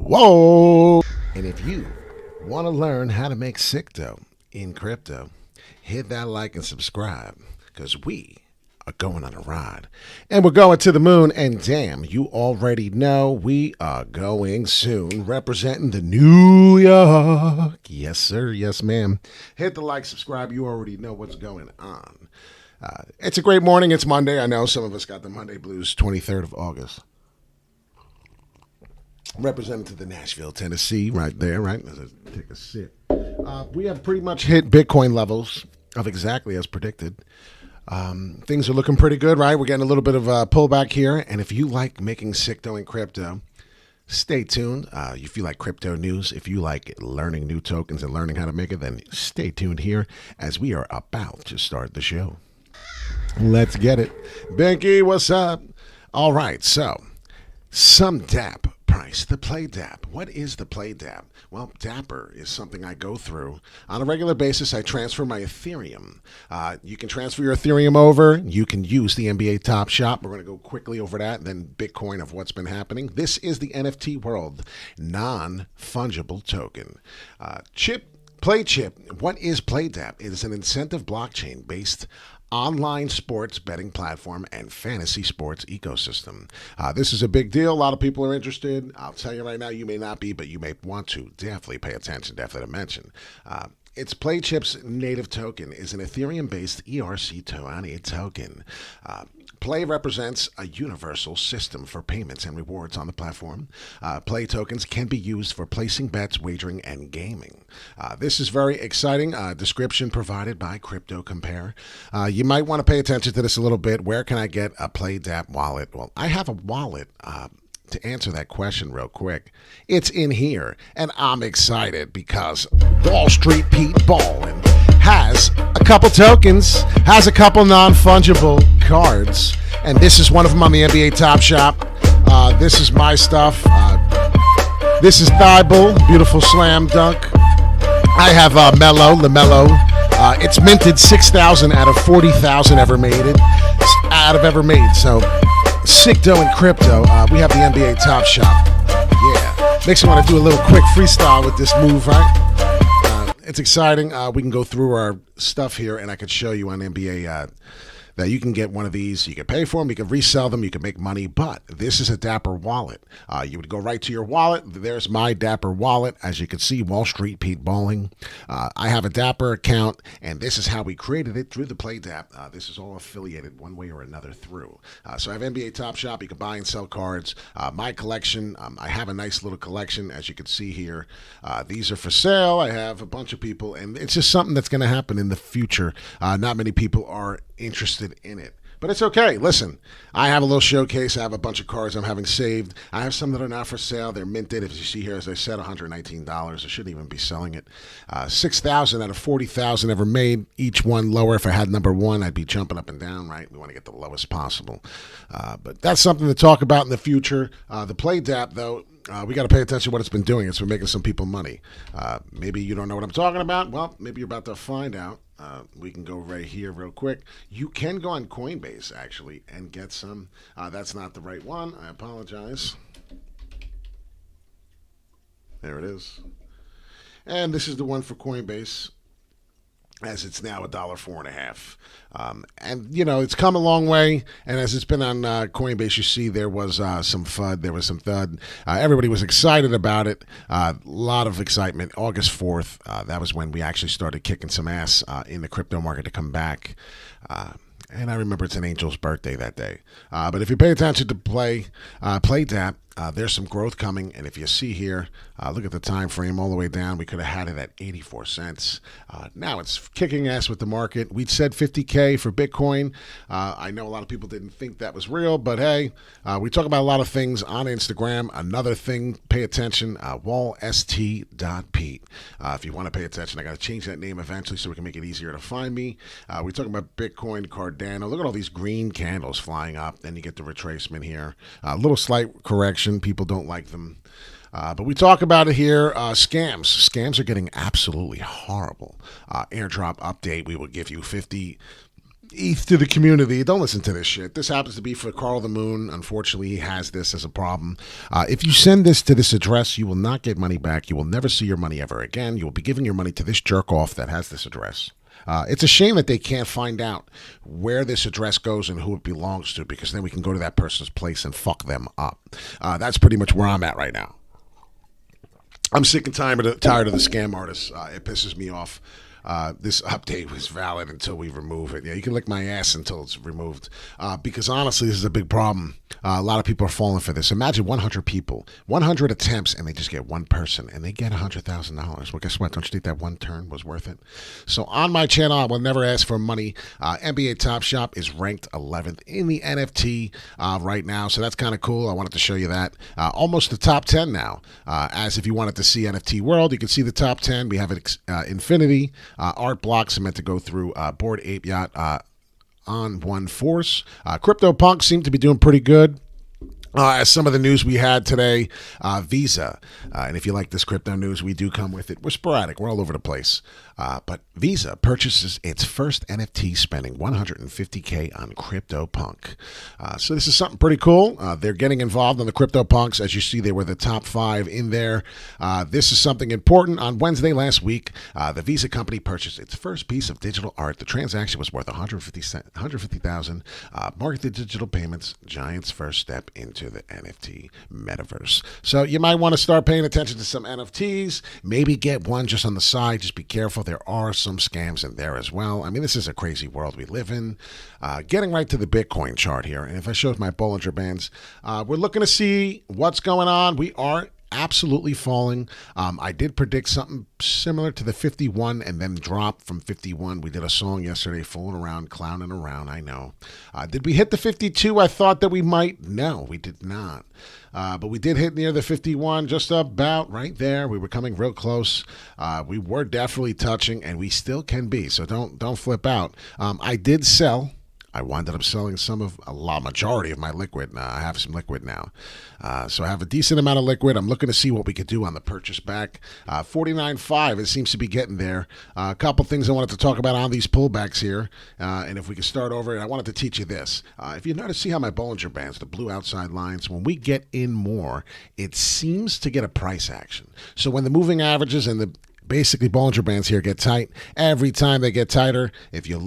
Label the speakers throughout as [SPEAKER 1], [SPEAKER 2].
[SPEAKER 1] Whoa! And if you want to learn how to make sick dough in crypto, hit that like and subscribe because we are going on a ride. And we're going to the moon. And damn, you already know we are going soon. Representing the New York. Yes, sir. Yes, ma'am. Hit the like, subscribe. You already know what's going on. It's a great morning. It's Monday. I know some of us got the Monday blues, 23rd of August. Representing to the Nashville, Tennessee, right there, right? As I take a sip. We have pretty much hit Bitcoin levels of exactly as predicted. Things are looking pretty good, right? We're getting a little bit of a pullback here. And if you like making sick dough in crypto, stay tuned. If you like crypto news, if you like learning new tokens and learning how to make it, then stay tuned here as we are about to start the show. Let's get it. Binky, what's up? All right, so some Dapp price, the play Dapp. What is the play Dapp? Well, Dapper is something I go through on a regular basis. I transfer my Ethereum. You can transfer your Ethereum over. You can use the NBA Top Shop. We're going to go quickly over that, and then Bitcoin of what's been happening. This is the NFT world non-fungible token. Play Chip. What is play Dapp? It is an incentive blockchain based online sports betting platform and fantasy sports ecosystem. This is a big deal. A lot of people are interested. I'll tell you right now, you may not be, but you may want to definitely pay attention, definitely to mention. Its PlayChip's native token is an Ethereum-based ERC20 token. Play represents a universal system for payments and rewards on the platform. Play tokens can be used for placing bets, wagering, and gaming. This is very exciting. Description provided by Crypto Compare. You might want to pay attention to this a little bit. Where can I get a Play Dapp wallet? Well, I have a wallet. To answer that question real quick, it's in here, and I'm excited because Wall Street Pete Ballin has a couple tokens, has a couple non-fungible cards, and this is one of them on the NBA Top Shop. This is my stuff. This is Thibault, beautiful slam dunk. I have LaMelo. It's minted 6,000 out of 40,000 ever made. So sick dough in crypto. We have the NBA Top Shop. Yeah, makes me want to do a little quick freestyle with this move, right? It's exciting. We can go through our stuff here, and I could show you on NBA that you can get one of these. You can pay for them, you can resell them, you can make money, but this is a Dapper wallet. You would go right to your wallet. There's my Dapper wallet. As you can see, Wall Street Pete Balling. I have a Dapper account, and this is how we created it through the Play Dapp. This is all affiliated one way or another through. So I have NBA Top Shop. You can buy and sell cards. My collection, I have a nice little collection, as you can see here. These are for sale. I have a bunch of people, and it's just something that's going to happen in the future. Not many people are interested in it, but it's okay. Listen, I have a little showcase. I have a bunch of cards I'm having saved. I have some that are not for sale. They're minted. If you see here, as I said, $119. I shouldn't even be selling it. 6,000 out of 40,000 ever made. Each one lower. If I had number one, I'd be jumping up and down, right? We want to get the lowest possible. But that's something to talk about in the future. The Play Dapp, though, we got to pay attention to what it's been doing. It's been making some people money. Maybe you don't know what I'm talking about. Well, maybe you're about to find out. We can go right here real quick. You can go on Coinbase, actually, and get some. That's not the right one. I apologize. There it is. And this is the one for Coinbase, as it's now $1.45. And, you know, it's come a long way. And as it's been on Coinbase, you see there was some FUD. There was some thud. Everybody was excited about it. A lot of excitement. August 4th, that was when we actually started kicking some ass in the crypto market to come back. And I remember it's an angel's birthday that day. But if you pay attention to Play Dapp, there's some growth coming. And if you see here, look at the time frame all the way down. We could have had it at 84 cents. Now it's kicking ass with the market. We'd said 50K for Bitcoin. I know a lot of people didn't think that was real, but hey, we talk about a lot of things on Instagram. Another thing, pay attention, wallst.pete. If you want to pay attention, I got to change that name eventually so we can make it easier to find me. We're talking about Bitcoin, Cardano. Look at all these green candles flying up. Then you get the retracement here. A little slight correction. People don't like them. But we talk about it here. Scams are getting absolutely horrible. Airdrop update. We will give you 50 ETH to the community. Don't listen to this shit. This happens to be for Carl the Moon. Unfortunately, he has this as a problem. If you send this to this address, you will not get money back. You will never see your money ever again. You will be giving your money to this jerk off that has this address. It's a shame that they can't find out where this address goes and who it belongs to, because then we can go to that person's place and fuck them up. That's pretty much where I'm at right now. I'm sick and tired of the scam artists. It pisses me off. This update was valid until we remove it. Yeah, you can lick my ass until it's removed. Because honestly, this is a big problem. A lot of people are falling for this. Imagine 100 people, 100 attempts, and they just get one person, and they get $100,000. Well, guess what? Don't you think that one turn was worth it? So on my channel, I will never ask for money. NBA Top Shop is ranked 11th in the NFT right now, so that's kind of cool. I wanted to show you that. Almost the top 10 now. As if you wanted to see NFT World, you can see the top 10. We have Infinity. Art blocks are meant to go through Bored Ape Yacht on One Force. CryptoPunk seemed to be doing pretty good. As some of the news we had today, Visa, and if you like this crypto news, we do come with it. We're sporadic. We're all over the place. But Visa purchases its first NFT spending $150K on CryptoPunk. So this is something pretty cool. They're getting involved on the CryptoPunks. As you see, they were the top 5 in there. This is something important. On Wednesday last week, the Visa company purchased its first piece of digital art. The transaction was worth $150,000. Marketed digital payments, Giant's first step into the NFT metaverse. So you might want to start paying attention to some NFTs. Maybe get one just on the side. Just be careful. There are some scams in there as well. I mean, this is a crazy world we live in. Getting right to the Bitcoin chart here. And if I showed my Bollinger Bands, we're looking to see what's going on. We are absolutely falling. I did predict something similar to the 51 and then drop from 51. We did a song yesterday, fooling around, clowning around. I know. Did we hit the 52? I thought that we might. No, we did not. But we did hit near the 51, just about right there. We were coming real close. We were definitely touching, and we still can be. So don't flip out. I did sell. I wound up selling majority of my liquid. I have some liquid now. So I have a decent amount of liquid. I'm looking to see what we could do on the purchase back. 49.5, it seems to be getting there. A couple things I wanted to talk about on these pullbacks here. And if we could start over, and I wanted to teach you this. If you notice, see how my Bollinger Bands, the blue outside lines, when we get in more, it seems to get a price action. So when the moving averages and the basically Bollinger Bands here get tight. Every time they get tighter, if you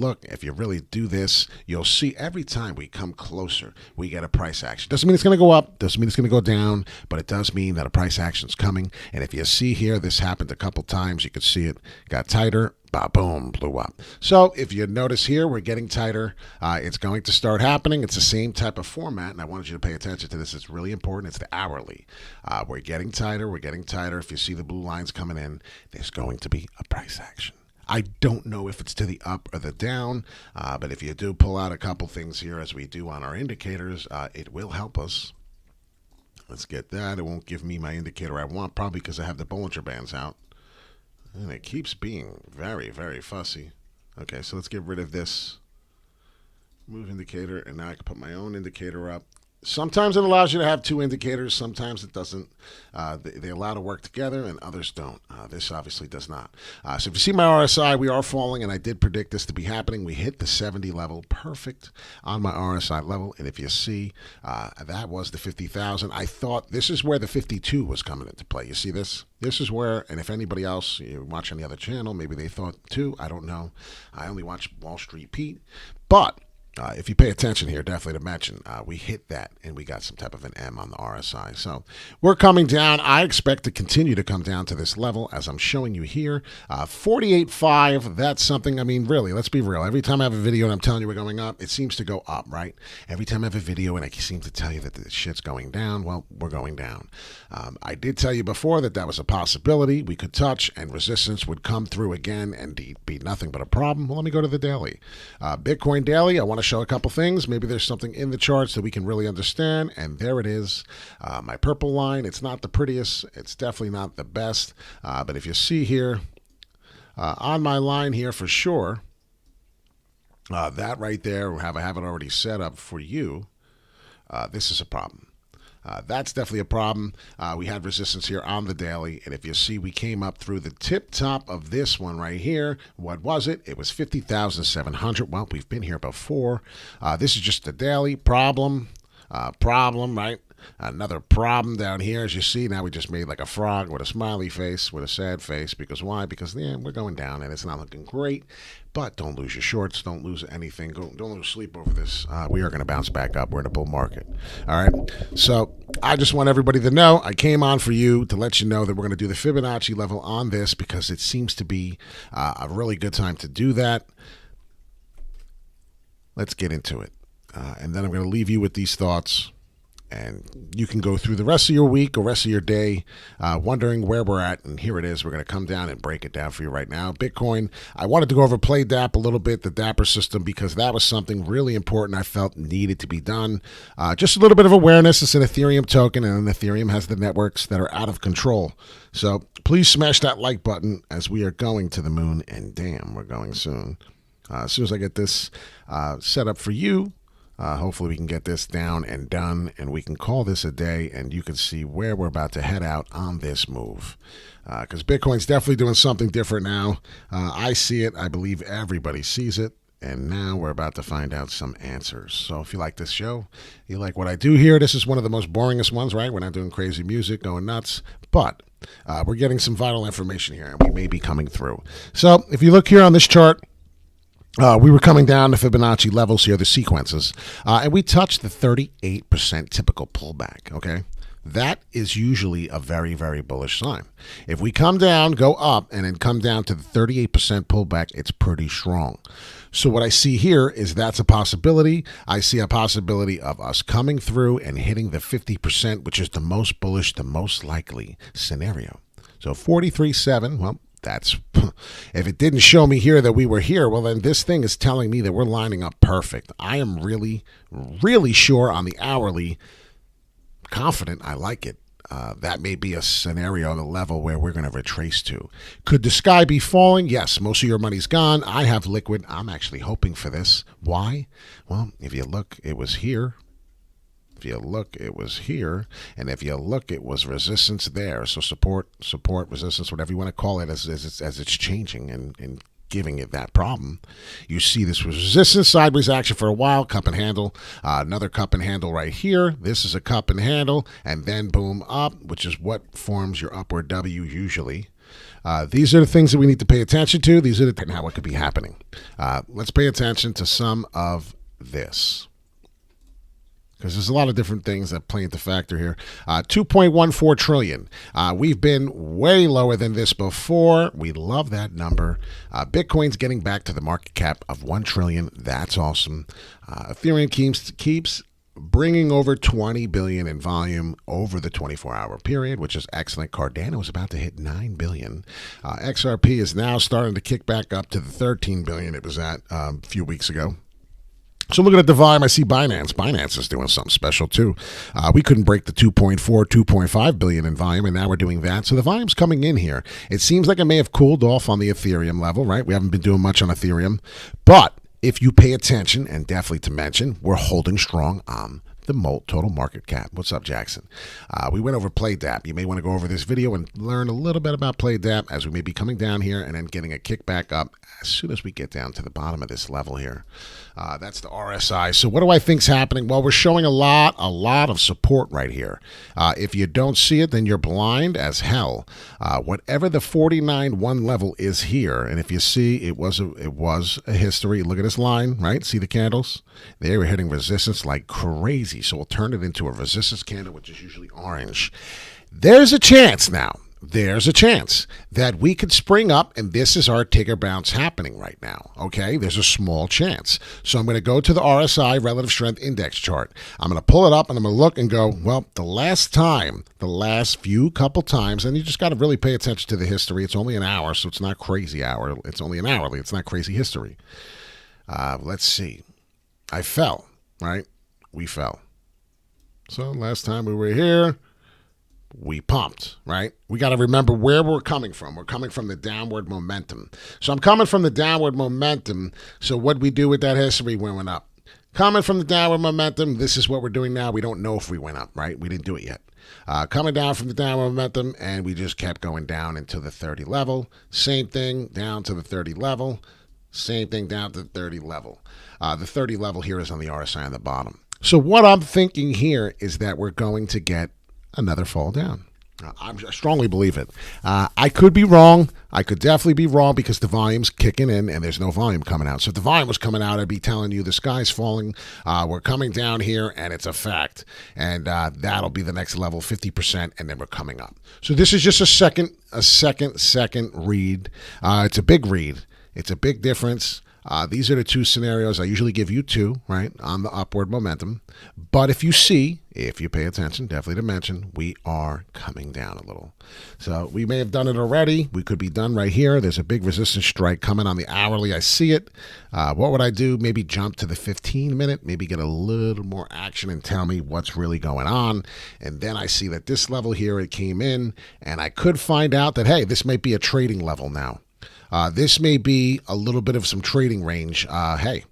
[SPEAKER 1] really do this, you'll see every time we come closer, we get a price action. Doesn't mean it's going to go up, doesn't mean it's going to go down, but it does mean that a price action's coming. And if you see here, this happened a couple times. You could see it got tighter. Boom, blew up. So if you notice here, we're getting tighter. It's going to start happening. It's the same type of format, and I wanted you to pay attention to this. It's really important. It's the hourly. We're getting tighter. We're getting tighter. If you see the blue lines coming in, there's going to be a price action. I don't know if it's to the up or the down, but if you do pull out a couple things here, as we do on our indicators, it will help us. Let's get that. It won't give me my indicator I want, probably because I have the Bollinger Bands out. And it keeps being very, very fussy. Okay, so let's get rid of this move indicator, and now I can put my own indicator up. Sometimes it allows you to have two indicators. Sometimes it doesn't. They allow to work together, and others don't. This obviously does not. So if you see my RSI, we are falling, and I did predict this to be happening. We hit the 70 level, perfect on my RSI level. And if you see, that was the 50,000. I thought this is where the 52 was coming into play. You see this? This is where, and if anybody else, you watch any other channel, maybe they thought too. I don't know. I only watch Wall Street Pete. But if you pay attention here, definitely to mention, we hit that and we got some type of an M on the RSI. So we're coming down. I expect to continue to come down to this level as I'm showing you here. 48.5, that's something, I mean, really, let's be real. Every time I have a video and I'm telling you we're going up, it seems to go up, right? Every time I have a video and I seem to tell you that the shit's going down, well, we're going down. I did tell you before that that was a possibility. We could touch and resistance would come through again and be nothing but a problem. Well, let me go to the daily. Bitcoin daily, I want to show a couple things. Maybe there's something in the charts that we can really understand, and there it is. My purple line, it's not the prettiest, it's definitely not the best, but if you see here on my line here for sure, that right there, I have it already set up for you. This is a problem. That's definitely a problem. We had resistance here on the daily, and if you see, we came up through the tip top of this one right here. What was it? It was 50,700. Well, we've been here before. This is just the daily problem, right? Another problem down here, as you see. Now we just made like a frog with a smiley face, with a sad face. Because why? Because we're going down and it's not looking great. But don't lose your shorts. Don't lose anything. Don't lose sleep over this. We are going to bounce back up. We're in a bull market. All right. So I just want everybody to know I came on for you to let you know that we're going to do the Fibonacci level on this because it seems to be a really good time to do that. Let's get into it. And then I'm going to leave you with these thoughts. And you can go through the rest of your week or rest of your day wondering where we're at. And here it is. We're going to come down and break it down for you right now. Bitcoin, I wanted to go over play Dapp a little bit, the Dapper system, because that was something really important I felt needed to be done. Just a little bit of awareness. It's an Ethereum token, and Ethereum has the networks that are out of control. So please smash that like button as we are going to the moon. And damn, we're going soon. As soon as I get this set up for you, hopefully we can get this down and done, and we can call this a day, and you can see where we're about to head out on this move. Because Bitcoin's definitely doing something different now. I see it. I believe everybody sees it. And now we're about to find out some answers. So if you like this show, you like what I do here, this is one of the most boringest ones, right? We're not doing crazy music, going nuts. But we're getting some vital information here, and we may be coming through. So if you look here on this chart, we were coming down to Fibonacci levels here, the sequences, and we touched the 38% typical pullback, okay? That is usually a very, very bullish sign. If we come down, go up, and then come down to the 38% pullback, it's pretty strong. So what I see here is that's a possibility. I see a possibility of us coming through and hitting the 50%, which is the most bullish, the most likely scenario. So 43.7, well, that's, if it didn't show me here that we were here, well, then this thing is telling me that we're lining up perfect. I am really, really sure on the hourly, confident I like it. That may be a scenario on the level where we're going to retrace to. Could the sky be falling? Yes, most of your money's gone. I have liquid. I'm actually hoping for this. Why? Well, if you look, it was here. If you look, it was here, and if you look, it was resistance there. So support, resistance, whatever you want to call it, as it's changing and giving it that problem. You see this was resistance, sideways action for a while, cup and handle, another cup and handle right here. This is a cup and handle, and then boom up, which is what forms your upward W usually. These are the things that we need to pay attention to. These are and how it could be happening. Let's pay attention to some of this, because there's a lot of different things that play into factor here. 2.14 trillion. We've been way lower than this before. We love that number. Bitcoin's getting back to the market cap of 1 trillion. That's awesome. Ethereum keeps bringing over 20 billion in volume over the 24-hour period, which is excellent. Cardano is about to hit 9 billion. XRP is now starting to kick back up to the 13 billion it was at a few weeks ago. So looking at the volume, I see Binance. Binance is doing something special too. We couldn't break the 2.5 billion in volume, and now we're doing that. So the volume's coming in here. It seems like it may have cooled off on the Ethereum level, right? We haven't been doing much on Ethereum. But if you pay attention, and definitely to mention, we're holding strong on the total market cap. What's up, Jackson? We went over play Dapp. You may want to go over this video and learn a little bit about play Dapp as we may be coming down here and then getting a kickback up as soon as we get down to the bottom of this level here. That's the RSI. So what do I think's happening? Well, we're showing a lot of support right here. If you don't see it, then you're blind as hell. Whatever the 49.1 level is here, and if you see, it was a history. Look at this line, right? See the candles? They were hitting resistance like crazy. So we'll turn it into a resistance candle, which is usually orange. There's a chance now. There's a chance that we could spring up, and this is our ticker bounce happening right now, okay? There's a small chance. So I'm going to go to the RSI, Relative Strength Index chart. I'm going to pull it up, and I'm going to look and go, well, the last few couple times, and you just got to really pay attention to the history. It's only an hour, so it's not crazy hour. It's only an hourly. It's not crazy history. Let's see. I fell, right? We fell. So last time we were here, we pumped, right? We got to remember where we're coming from. We're coming from the downward momentum. So I'm coming from the downward momentum. So what we do with that history, we went up. Coming from the downward momentum, this is what we're doing now. We don't know if we went up, right? We didn't do it yet. Coming down from the downward momentum, and we just kept going down into the 30 level. Same thing, down to the 30 level. Same thing, down to the 30 level. The 30 level here is on the RSI on the bottom. So what I'm thinking here is that we're going to get another fall down. I strongly believe it. I could be wrong. I could definitely be wrong because the volume's kicking in and there's no volume coming out. So if the volume was coming out, I'd be telling you the sky's falling. We're coming down here and it's a fact. And that'll be the next level, 50%, and then we're coming up. So this is just a second read. It's a big read. It's a big difference. These are the two scenarios. I usually give you two, right, on the upward momentum. But if you pay attention, definitely to mention, we are coming down a little. So we may have done it already. We could be done right here. There's a big resistance strike coming on the hourly. I see it. What would I do? Maybe jump to the 15-minute, maybe get a little more action and tell me what's really going on. And then I see that this level here, it came in, and I could find out that, hey, this might be a trading level now. This may be a little bit of some trading range. Hey,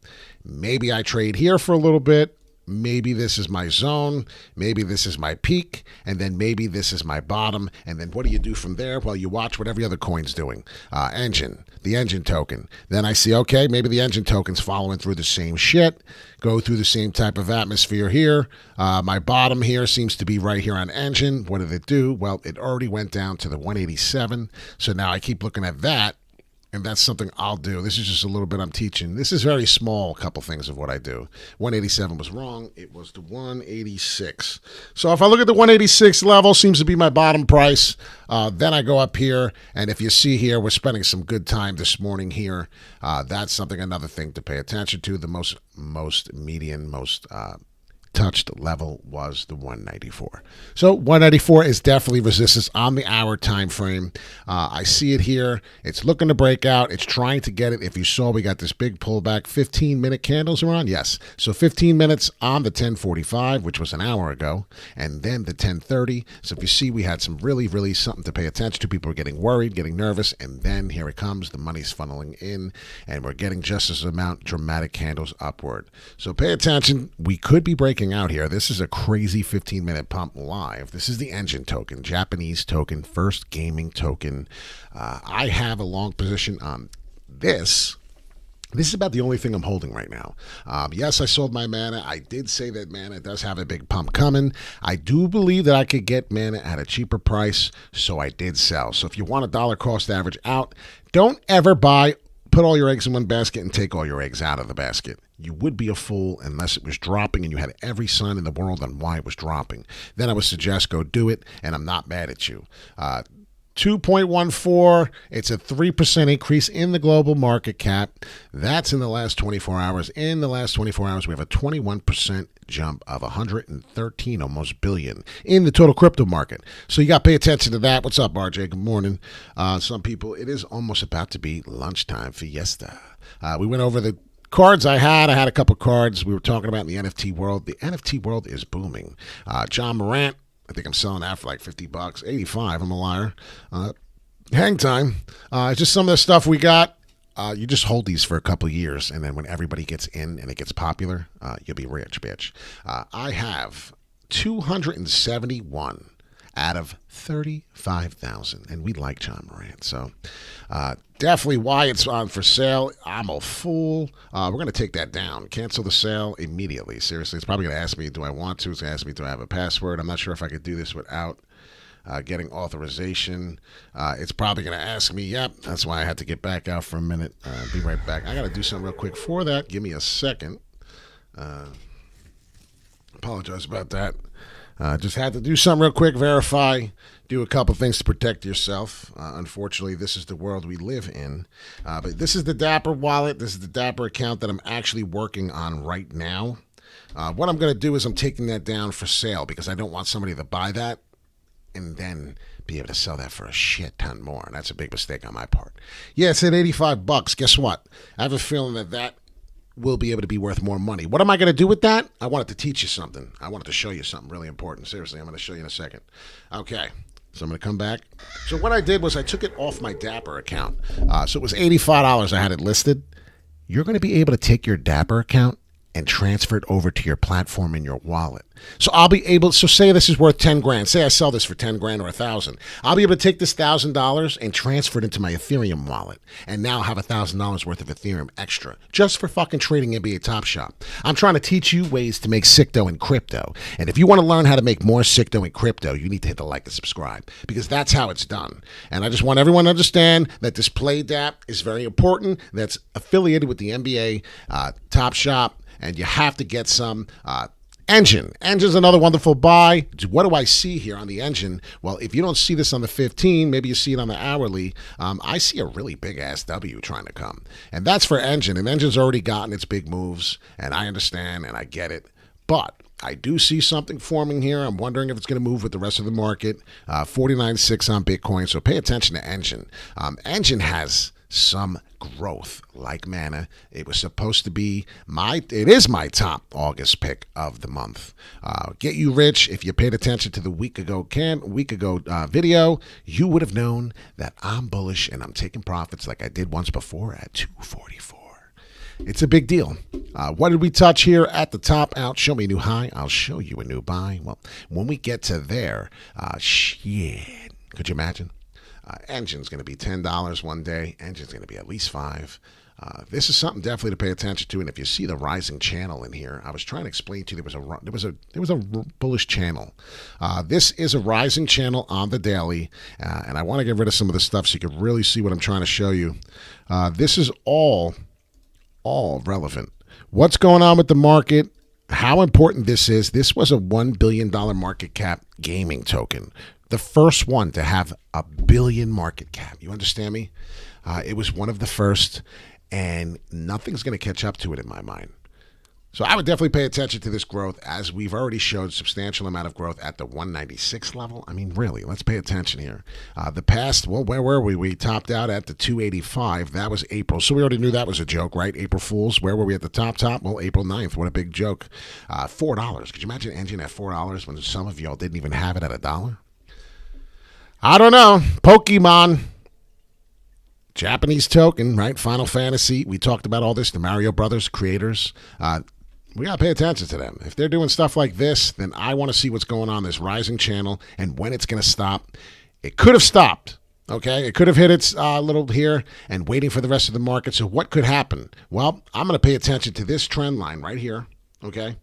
[SPEAKER 1] maybe I trade here for a little bit. Maybe this is my zone. Maybe this is my peak. And then maybe this is my bottom. And then what do you do from there? Well, you watch what every other coin's doing. Enjin, the Enjin token. Then I see, okay, maybe the Enjin token's following through the same shit. Go through the same type of atmosphere here. My bottom here seems to be right here on Enjin. What did it do? Well, it already went down to the 187. So now I keep looking at that. And that's something I'll do. This is just a little bit I'm teaching. This is very small, a couple things of what I do. 187 was wrong. It was the 186. So if I look at the 186 level, seems to be my bottom price. Then I go up here. And if you see here, we're spending some good time this morning here. That's another thing to pay attention to. The most median, touched level was the 194. So 194 is definitely resistance on the hour time frame. I see it here. It's looking to break out. It's trying to get it. If you saw, we got this big pullback. 15-minute candles are on. Yes. So 15 minutes on the 1045, which was an hour ago, and then the 1030. So if you see, we had some really something to pay attention to. People are getting worried, getting nervous, and then here it comes. The money's funneling in, and we're getting just as amount dramatic candles upward. So pay attention. We could be breaking out here. This is a crazy 15-minute pump live. This is the Enjin token, Japanese token, first gaming token. I have a long position on this. This is about the only thing I'm holding right now. Yes, I sold my Mana. I did say that Mana does have a big pump coming. I do believe that I could get Mana at a cheaper price, so I did sell. So if you want a dollar cost average out, don't ever put all your eggs in one basket and take all your eggs out of the basket. You would be a fool unless it was dropping and you had every sign in the world on why it was dropping. Then I would suggest go do it, and I'm not mad at you. 2.14, it's a 3% increase in the global market cap. That's in the last 24 hours. In the last 24 hours, we have a 21% jump of 113 almost billion in the total crypto market. So you got to pay attention to that. What's up, RJ? Good morning. Some people, it is almost about to be lunchtime fiesta. We went over the cards I had a couple cards we were talking about in the NFT world. The NFT world is booming. John Morant, I think I'm selling that for like $50, 85. I'm a liar. Hang time. Just some of the stuff we got. You just hold these for a couple of years, and then when everybody gets in and it gets popular, you'll be rich, bitch. I have 271 out of 35,000, and we like John Morant. So definitely why it's on for sale. I'm a fool. We're going to take that down. Cancel the sale immediately. Seriously, it's probably going to ask me, do I want to? It's going to ask me, do I have a password? I'm not sure if I could do this without getting authorization. It's probably going to ask me, yep. That's why I had to get back out for a minute. Be right back. I got to do something real quick for that. Give me a second. Apologize about that. Just had to do something real quick, verify, do a couple things to protect yourself. Unfortunately, this is the world we live in. But this is the Dapper wallet. This is the Dapper account that I'm actually working on right now. What I'm going to do is I'm taking that down for sale because I don't want somebody to buy that and then be able to sell that for a shit ton more. And that's a big mistake on my part. Yeah, it's at $85. Guess what? I have a feeling that will be able to be worth more money. What am I going to do with that? I wanted to teach you something. I wanted to show you something really important. Seriously, I'm going to show you in a second. Okay, so I'm going to come back. So what I did was I took it off my Dapper account. So it was $85 I had it listed. You're going to be able to take your Dapper account and transfer it over to your platform in your wallet. So I'll be able, so say this is worth 10 grand. Say I sell this for 10 grand or 1,000. I'll be able to take this $1,000 and transfer it into my Ethereum wallet and now have $1,000 worth of Ethereum extra just for fucking trading NBA Top Shop. I'm trying to teach you ways to make sick dough in crypto. And if you want to learn how to make more sick dough in crypto, you need to hit the like and subscribe because that's how it's done. And I just want everyone to understand that this play Dapp is very important. That's affiliated with the NBA Top Shop. And you have to get some Enjin. Enjin's another wonderful buy. What do I see here on the Enjin? Well, if you don't see this on the 15, maybe you see it on the hourly. I see a really big-ass W trying to come. And that's for Enjin. And Enjin's already gotten its big moves. And I understand and I get it. But I do see something forming here. I'm wondering if it's going to move with the rest of the market. 49.6 on Bitcoin. So pay attention to Enjin. Enjin has some growth like mana. It was supposed to be it is my top August pick of the month. Get you rich. If you paid attention to the week ago video, you would have known that I'm bullish and I'm taking profits like I did once before at 244. It's a big deal. What did we touch here at the top out? Show me a new high. I'll show you a new buy. Well, when we get to there, shit. Could you imagine? Enjin's going to be $10 one day. Enjin's going to be at least $5. This is something definitely to pay attention to. And if you see the rising channel in here, I was trying to explain to you there was a bullish channel. This is a rising channel on the daily, and I want to get rid of some of the stuff so you can really see what I'm trying to show you. This is all relevant. What's going on with the market? How important this is. This was a $1 billion market cap gaming token. The first one to have a billion market cap. You understand me? It was one of the first, and nothing's going to catch up to it in my mind. So I would definitely pay attention to this growth, as we've already showed substantial amount of growth at the 196 level. I mean, really, let's pay attention here. The past, well, where were we? We topped out at the 285. That was April. So we already knew that was a joke, right? April Fools. Where were we at the top? Well, April 9th. What a big joke. $4. Could you imagine Enjin at $4 when some of y'all didn't even have it at $1? I don't know. Pokemon. Japanese token, right? Final Fantasy. We talked about all this. The Mario Brothers creators. We got to pay attention to them. If they're doing stuff like this, then I want to see what's going on this rising channel and when it's going to stop. It could have stopped. Okay, it could have hit its little here and waiting for the rest of the market. So what could happen? Well, I'm going to pay attention to this trend line right here. Okay,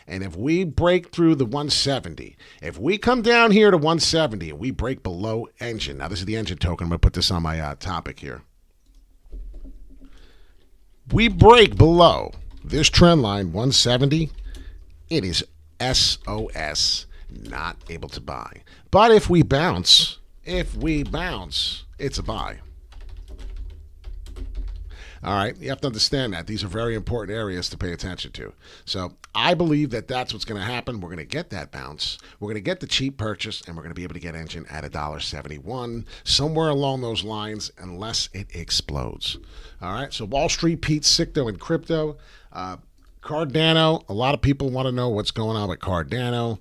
[SPEAKER 1] and if we break through the 170, if we come down here to 170 and we break below Enjin, now this is the Enjin token. I'm going to put this on my topic here. We break below this trend line 170, it is SOS, not able to buy. But if we bounce, it's a buy. All right, you have to understand that. These are very important areas to pay attention to. So I believe that that's what's going to happen. We're going to get that bounce. We're going to get the cheap purchase, and we're going to be able to get Enjin at $1.71, somewhere along those lines, unless it explodes. All right, so Wall Street Pete, Sicto, and crypto. Cardano, a lot of people want to know what's going on with Cardano.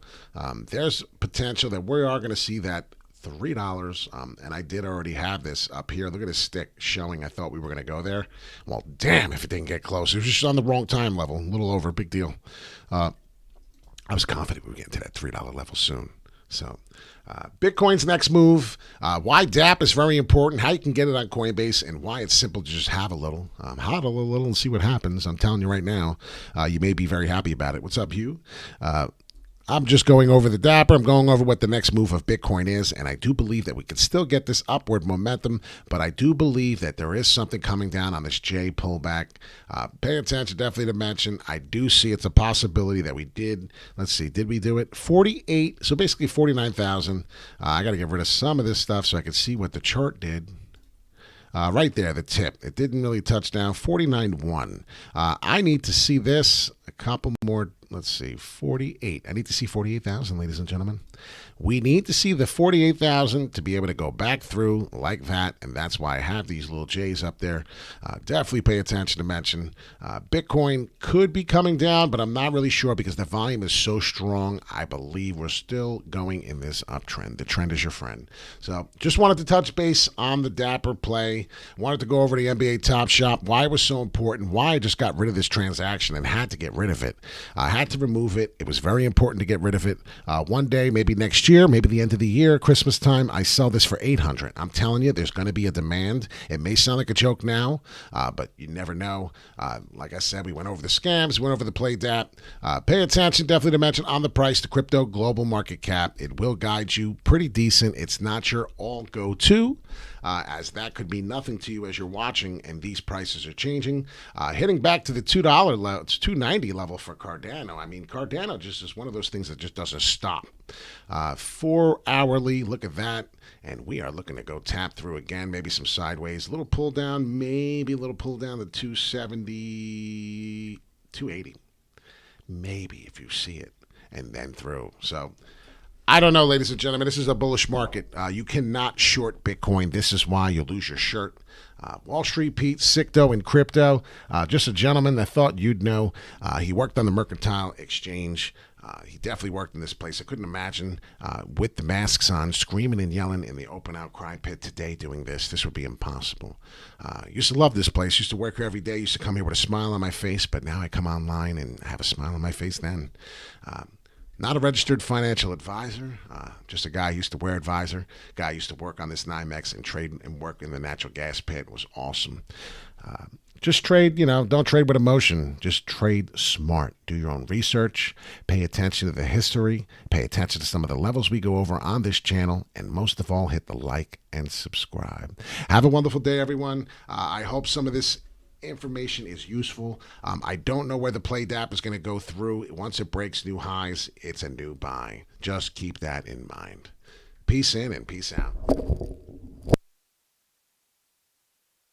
[SPEAKER 1] There's potential that we are going to see that $3, and I did already have this up here. Look at this stick showing I thought we were going to go there. Well, damn if it didn't get close. It was just on the wrong time level, a little over, big deal. I was confident we were getting to that $3 level soon. So Bitcoin's next move, why Dapp is very important, how you can get it on Coinbase, and why it's simple to just have a little. Hodl a little and see what happens. I'm telling you right now, you may be very happy about it. What's up, Hugh? I'm just going over the Dapper. I'm going over what the next move of Bitcoin is, and I do believe that we can still get this upward momentum, but I do believe that there is something coming down on this J pullback. Pay attention, definitely to mention. I do see it's a possibility that we did. Let's see, did we do it? 48, so basically 49,000. I got to get rid of some of this stuff so I can see what the chart did. Right there, the tip. It didn't really touch down. 49.1. I need to see this a couple more. let's see, 48. I need to see 48,000, ladies and gentlemen. We need to see the 48,000 to be able to go back through like that, and that's why I have these little J's up there. Definitely pay attention to mention. Bitcoin could be coming down, but I'm not really sure because the volume is so strong. I believe we're still going in this uptrend. The trend is your friend. So just wanted to touch base on the Dapper play. Wanted to go over the NBA Top Shop, why it was so important, why I just got rid of this transaction and had to get rid of it. I had to remove it. It was very important to get rid of it. One day, maybe next year, maybe the end of the year, Christmas time, I sell this for $800. I'm telling you, there's going to be a demand. It may sound like a joke now, but you never know. Like I said, we went over the scams, went over the play Dapp. Pay attention, definitely to mention on the price, the crypto global market cap. It will guide you pretty decent. It's not your all go-to, as that could mean nothing to you as you're watching, and these prices are changing. Hitting back to the $2 level, it's $2.90 level for Cardano. I mean, Cardano just is one of those things that just doesn't stop. 4 hourly, look at that. And we are looking to go tap through again, maybe some sideways. A little pull down, maybe a little pull down to 270, 280. Maybe if you see it, and then through. So I don't know, ladies and gentlemen. This is a bullish market. You cannot short Bitcoin. This is why you'll lose your shirt. Wall Street Pete, Sicto, and crypto. Just a gentleman that thought you'd know. He worked on the Mercantile Exchange. He definitely worked in this place. I couldn't imagine with the masks on, screaming and yelling in the open outcry pit today doing this. This would be impossible. Used to love this place. Used to work here every day. Used to come here with a smile on my face, but now I come online and have a smile on my face then. Not a registered financial advisor, just a guy who used to wear advisor, guy who used to work on this NYMEX and trade and work in the natural gas pit. It was awesome. Just trade, don't trade with emotion. Just trade smart. Do your own research. Pay attention to the history. Pay attention to some of the levels we go over on this channel. And most of all, hit the like and subscribe. Have a wonderful day, everyone. I hope some of this information is useful. I don't know where the play Dapp is going to go through. Once it breaks new highs, it's a new buy. Just keep that in mind. Peace in and peace out.